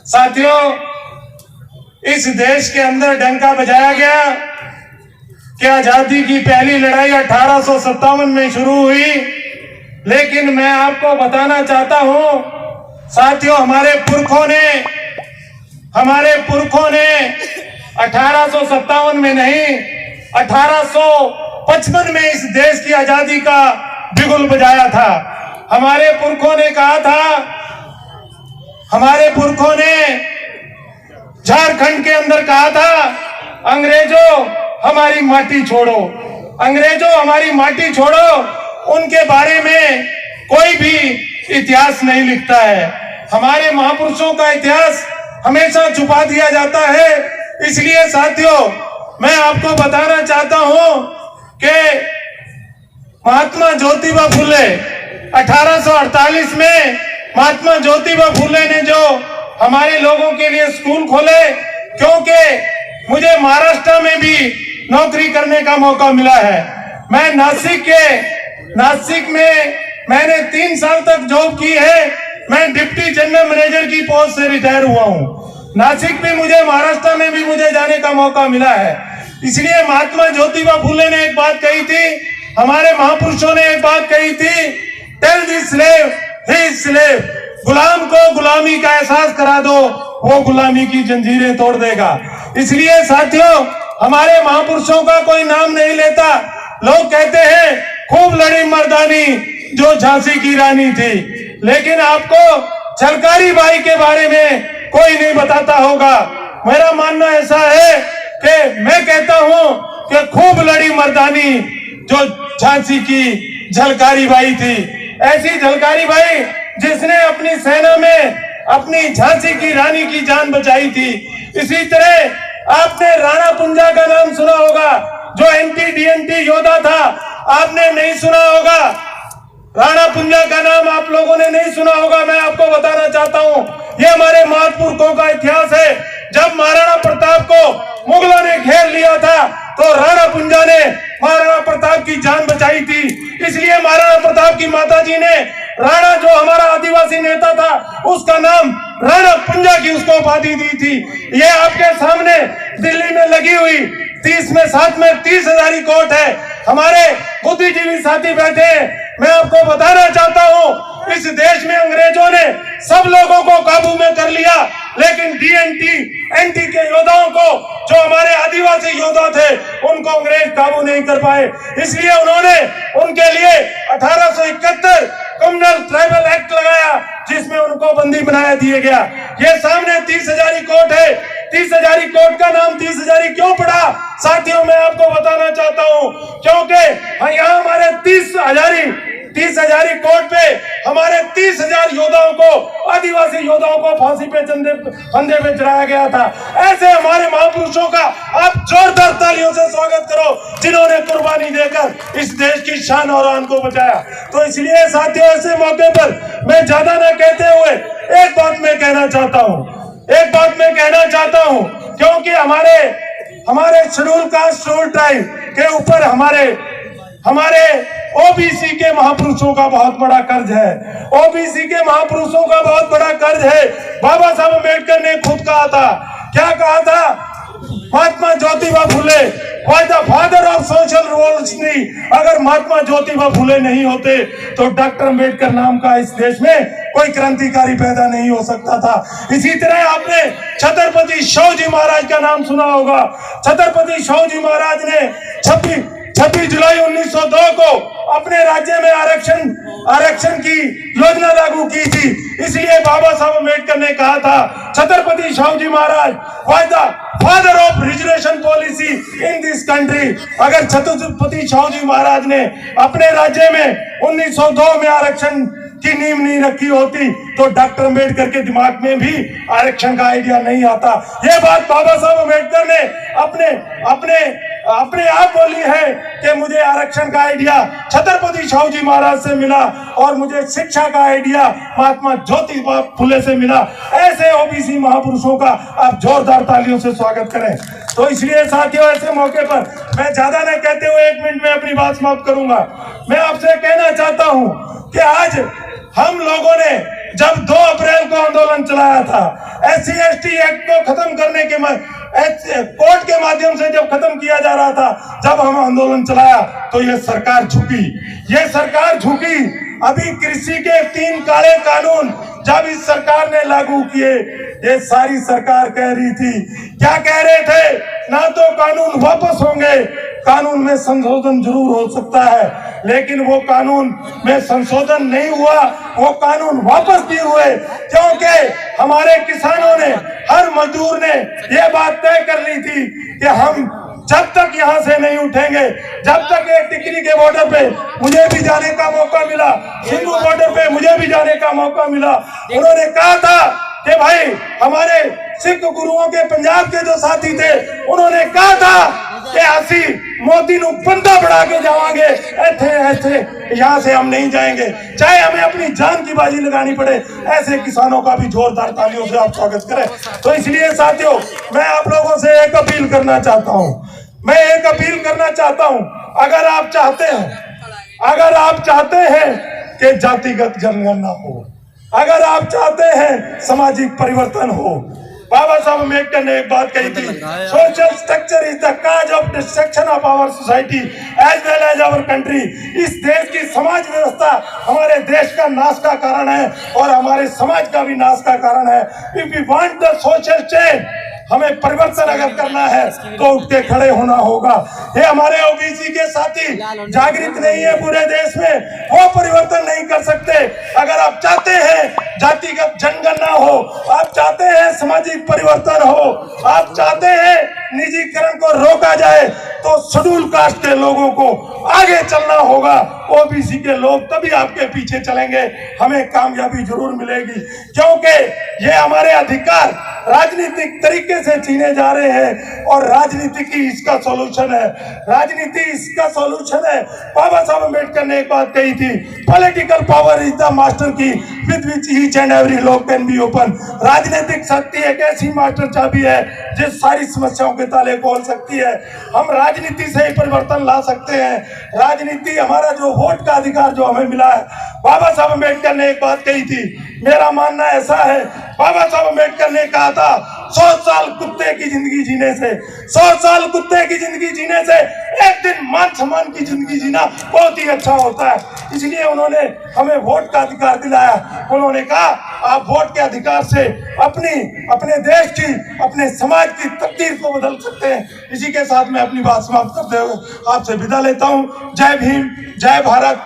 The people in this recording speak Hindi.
साथियों, इस देश के अंदर डंका बजाया गया कि आजादी की पहली लड़ाई 1857 में शुरू हुई, लेकिन मैं आपको बताना चाहता हूं साथियों, हमारे पुरखों ने 1857 में नहीं 1855 में इस देश की आजादी का बिगुल बजाया था। हमारे पुरखों ने कहा था, हमारे पुरखों ने झारखंड के अंदर कहा था, अंग्रेजों हमारी माटी छोड़ो, अंग्रेजों हमारी माटी छोड़ो। उनके बारे में कोई भी इतिहास नहीं लिखता है। हमारे महापुरुषों का इतिहास हमेशा छुपा दिया जाता है। इसलिए साथियों, मैं आपको बताना चाहता हूं कि महात्मा ज्योतिबा फुले 1848 में महात्मा ज्योतिबा फुले ने जो हमारे लोगों के लिए स्कूल खोले, क्योंकि मुझे महाराष्ट्र में भी नौकरी करने का मौका मिला है। मैं नासिक में मैंने 3 साल तक जॉब की है। मैं डिप्टी जनरल मैनेजर की पोस्ट से रिटायर हुआ हूं। नासिक में मुझे, महाराष्ट्र में भी मुझे जाने का मौका मिला है। इसलिए महात्मा ज्योतिबा फुले ने एक बात कही थी, हमारे महापुरुषों ने एक बात कही थी, tell the slave he is slave. गुलाम को गुलामी का एहसास करा दो, वो गुलामी की जंजीरें तोड़ देगा। इसलिए साथियों, हमारे महापुरुषों का कोई नाम नहीं लेता। लोग कहते हैं खूब लड़ी मर्दानी जो झांसी की रानी थी, लेकिन आपको झलकारी बाई के बारे में कोई नहीं बताता होगा। मेरा मानना ऐसा है कि मैं कहता हूं कि खूब लड़ी मर्दानी जो झांसी की झलकारी बाई थी, ऐसी झलकारी बाई जिसने अपनी सेना में अपनी झांसी की रानी की जान बचाई थी। इसी तरह आपने राणा पुंजा का नाम सुना होगा, जो एंटी-डीएनटी योद्धा था, आपने नहीं सुना होगा। राणा पुंजा का नाम आप लोगों ने नहीं सुना होगा। मैं आपको बताना चाहता हूं, ये हमारे महापुरुषों का इतिहास है। जब महाराणा प्रताप को मुगलों ने घेर लिया था, तो राणा पुंजा ने महाराणा प्रताप की जान बचाई थी। इसलिए महाराणा प्रताप की माताजी ने राणा, जो हमारा आदिवासी नेता था, उसका नाम राणा पुंजा की उसको उपाधि दी थी। ये आपके सामने दिल्ली में लगी हुई 30 में 7 में 30 हजारी कोर्ट है। हमारे बुद्धिजीवी साथी बैठे हैं। मैं आपको बताना चाहता हूं, इस देश में अंग्रेजों ने सब लोगों को काबू में कर लिया, लेकिन एंटी के योद्धाओं को, जो हमारे आदिवासी योद्धा थे, उनको अंग्रेज काबू नहीं कर पाए। इसलिए उन्होंने उनके लिए 1871 कम्युनल ट्राइबल एक्ट लगाया, जिसमें उनको बंदी बनाया दिया गया। ये सामने 30 हजारी कोर्ट है। 30 हजारी कोर्ट का नाम 30 हजारी क्यों पड़ा साथियों, मैं आपको बताना चाहता हूं, क्योंकि यहाँ हमारे 30 हजारी कोर्ट पे हमारे 30,000 योद्धाओं को, आदिवासी योद्धाओं को फांसी पे फंदे पे चढ़ाया गया था। ऐसे हमारे महापुरुषों का आप जोरदार तालियों से स्वागत करो, जिन्होंने कुर्बानी देकर इस देश की शान और आन को बचाया। तो इसलिए साथियों, ऐसे मौके पर मैं ज्यादा न कहते हुए एक बात मैं कहना चाहता हूं, क्योंकि हमारे शेड्यूल कास्ट शेड्यूल ट्राइब के ऊपर हमारे ओबीसी के महापुरुषों का बहुत बड़ा कर्ज है। ओबीसी के महापुरुषों का बहुत बड़ा कर्ज है। बाबा साहब अम्बेडकर ने खुद कहा था, क्या कहा था? Mahatma Jyotiba Phule was the father of social revolutionary. अगर महात्मा ज्योतिबा फुले नहीं होते तो डॉक्टर अम्बेडकर नाम का इस देश में कोई क्रांतिकारी पैदा नहीं हो सकता था। इसी तरह आपने छत्रपति शिवाजी महाराज का नाम सुना होगा। छत्रपति शिवाजी महाराज ने 26 जुलाई 1902 को अपने राज्य में आरक्षण की योजना लागू की थी। इसलिए बाबा साहब अम्बेडकर ने कहा था, Chhatrapati Shivaji Maharaj was the father of reservation policy in this country. अगर छत्रपति शिवाजी महाराज ने अपने राज्य में 1902 में आरक्षण की नींव नहीं रखी होती, तो डॉक्टर अम्बेडकर के दिमाग में भी आरक्षण का आइडिया नहीं आता। ये बात बाबा साहब अम्बेडकर ने अपने आप बोली है कि मुझे आरक्षण का आइडिया छत्रपति शिवाजी महाराज से मिला और मुझे शिक्षा का आइडिया महात्मा ज्योतिबा फुले से मिला। ऐसे ओबीसी महापुरुषों का आप जोरदार तालियों से स्वागत करें। तो इसलिए साथियों, ऐसे मौके पर मैं ज्यादा न कहते हुए 1 मिनट में अपनी बात समाप्त करूंगा। मैं आपसे कहना चाहता हूं कि आज हम लोगों ने जब 2 अप्रैल को आंदोलन चलाया था, SC/ST एक्ट को खत्म करने के कोर्ट के माध्यम से जब खत्म किया जा रहा था, जब हम आंदोलन चलाया तो ये सरकार झुकी, ये सरकार झुकी। अभी कृषि के 3 काले कानून जब इस सरकार ने लागू किए, ये सारी सरकार कह रही थी, क्या कह रहे थे, ना तो कानून वापस होंगे, कानून में संशोधन जरूर हो सकता है, लेकिन वो कानून में संशोधन नहीं हुआ, वो कानून वापस नहीं हुए, क्योंकि हमारे किसानों ने, हर मजदूर ने ये बात तय कर ली थी कि हम जब तक यहाँ से नहीं उठेंगे, जब तक ये टिकरी के बॉर्डर पे मुझे भी जाने का मौका मिला, सिंधु बॉर्डर पे मुझे भी जाने का मौका मिला, उन्होंने कहा था कि भाई हमारे सिख गुरुओं के पंजाब के जो साथी थे, उन्होंने कहा था कि असी मोदी नु बंदा बढ़ा के जावांगे, ऐसे यहाँ से हम नहीं जाएंगे, चाहे हमें अपनी जान की बाजी लगानी पड़े। ऐसे किसानों का भी जोरदार तालियों से आप स्वागत करें। तो इसलिए साथियों, मैं आप लोगों से एक अपील करना चाहता हूँ, अगर आप चाहते हैं कि जातिगत जनगणना हो, अगर आप चाहते हैं सामाजिक परिवर्तन हो, बाबा साहब अम्बेडकर ने एक बात कही थी, social structure is the cause of destruction of our society as well as our country. इस देश की समाज व्यवस्था हमारे देश का नाश का कारण है और हमारे समाज का भी नाश का कारण है। If we want the social change, हमें परिवर्तन अगर करना है तो उठ के खड़े होना होगा। ये हमारे ओबीसी के साथी जागृत नहीं है पूरे देश में, वो परिवर्तन नहीं कर सकते। अगर आप चाहते हैं जातिगत जनगणना हो, आप चाहते हैं सामाजिक परिवर्तन हो, आप चाहते हैं निजीकरण को रोका जाए, तो शेड्यूल कास्ट के लोगों को आगे चलना होगा। ओबीसी के लोग तभी आपके पीछे चलेंगे, हमें कामयाबी जरूर मिलेगी, क्योंकि ये हमारे अधिकार राजनीतिक तरीके से छीने जा रहे हैं और राजनीति की इसका सॉल्यूशन है, राजनीति इसका सॉल्यूशन है। बाबा साहब अम्बेडकर ने एक बात कही थी, political power is the master key with which each and every lock can be open. राजनीतिक शक्ति एक ऐसी मास्टर चाबी है जो सारी समस्याओं के ताले खोल सकती है। हम राजनीति से ही परिवर्तन ला सकते हैं। राजनीति, हमारा जो वोट का अधिकार जो हमें मिला है, बाबा साहब अम्बेडकर ने एक बात कही थी, मेरा मानना ऐसा है, बाबा साहब अम्बेडकर ने कहा था 100 साल कुत्ते की जिंदगी जीने से, 100 साल कुत्ते की जिंदगी जीने से एक दिन मान सम्मान की जिंदगी जीना बहुत ही अच्छा होता है। इसलिए उन्होंने हमें वोट का अधिकार दिलाया। उन्होंने कहा आप वोट के अधिकार से अपने देश की, अपने समाज की तकदीर को बदल सकते हैं। इसी के साथ मैं अपनी बात समाप्त करते हुए आपसे विदा लेता हूँ। जय भीम, जय भारत।